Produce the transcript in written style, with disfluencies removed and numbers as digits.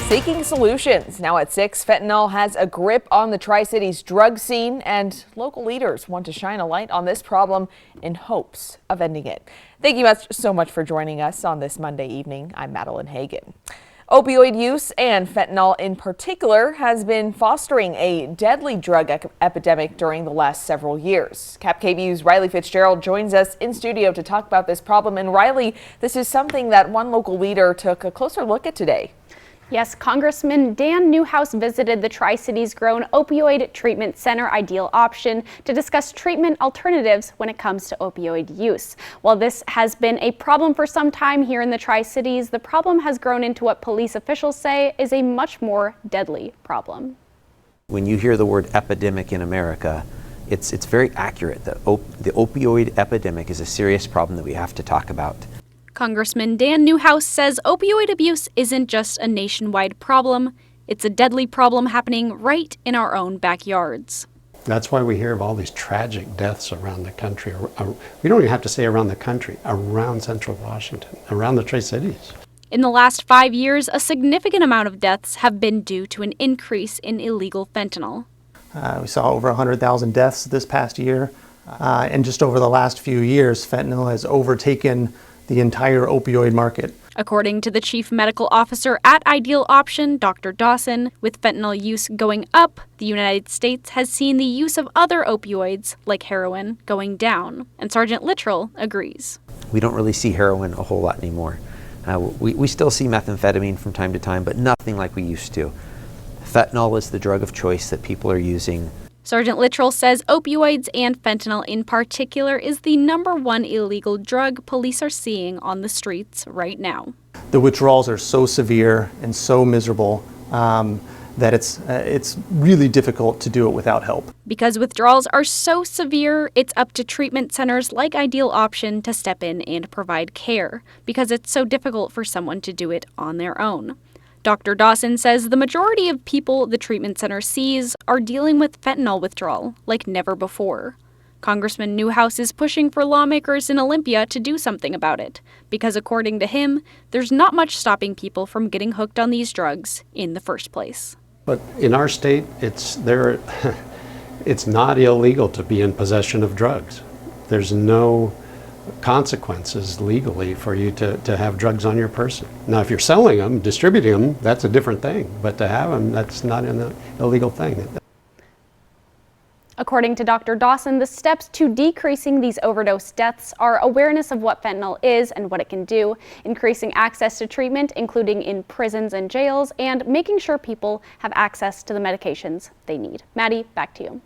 Seeking solutions. Now at 6, fentanyl has a grip on the Tri-Cities drug scene, and local leaders want to shine a light on this problem in hopes of ending it. Thank you so much for joining us on this Monday evening. I'm Madeline Hagan. Opioid use and fentanyl in particular has been fostering a deadly drug epidemic during the last several years. KVU's Rylee Fitzgerald joins us in studio to talk about this problem. And Rylee, this is something that one local leader took a closer look at today. Yes, Congressman Dan Newhouse visited the Tri-Cities grown opioid treatment center Ideal Option to discuss treatment alternatives when it comes to opioid use. While this has been a problem for some time here in the Tri-Cities, the problem has grown into what police officials say is a much more deadly problem. When you hear the word epidemic in America, it's very accurate. The opioid epidemic is a serious problem that we have to talk about. Congressman Dan Newhouse says opioid abuse isn't just a nationwide problem, it's a deadly problem happening right in our own backyards. That's why we hear of all these tragic deaths around the country. We don't even have to say around the country, around Central Washington, around the Tri-Cities. In the last 5 years, a significant amount of deaths have been due to an increase in illegal fentanyl. We saw over 100,000 deaths this past year, and just over the last few years, fentanyl has overtaken the entire opioid market. According to the chief medical officer at Ideal Option, Dr. Dawson, with fentanyl use going up, the United States has seen the use of other opioids, like heroin, going down. And Sergeant Littrell agrees. We don't really see heroin a whole lot anymore. We still see methamphetamine from time to time, but nothing like we used to. Fentanyl is the drug of choice that people are using. Sergeant Littrell says opioids and fentanyl in particular is the #1 illegal drug police are seeing on the streets right now. The withdrawals are so severe and so miserable that it's really difficult to do it without help. Because withdrawals are so severe, it's up to treatment centers like Ideal Option to step in and provide care, because it's so difficult for someone to do it on their own. Dr. Dawson says the majority of people the treatment center sees are dealing with fentanyl withdrawal like never before. Congressman Newhouse is pushing for lawmakers in Olympia to do something about it, because according to him, there's not much stopping people from getting hooked on these drugs in the first place. But in our state, it's not illegal to be in possession of drugs. There's no consequences legally for you to have drugs on your person. Now, if you're selling them, distributing them, that's a different thing. But to have them, that's not an illegal thing. According to Dr. Dawson, the steps to decreasing these overdose deaths are awareness of what fentanyl is and what it can do, increasing access to treatment, including in prisons and jails, and making sure people have access to the medications they need. Maddie, back to you.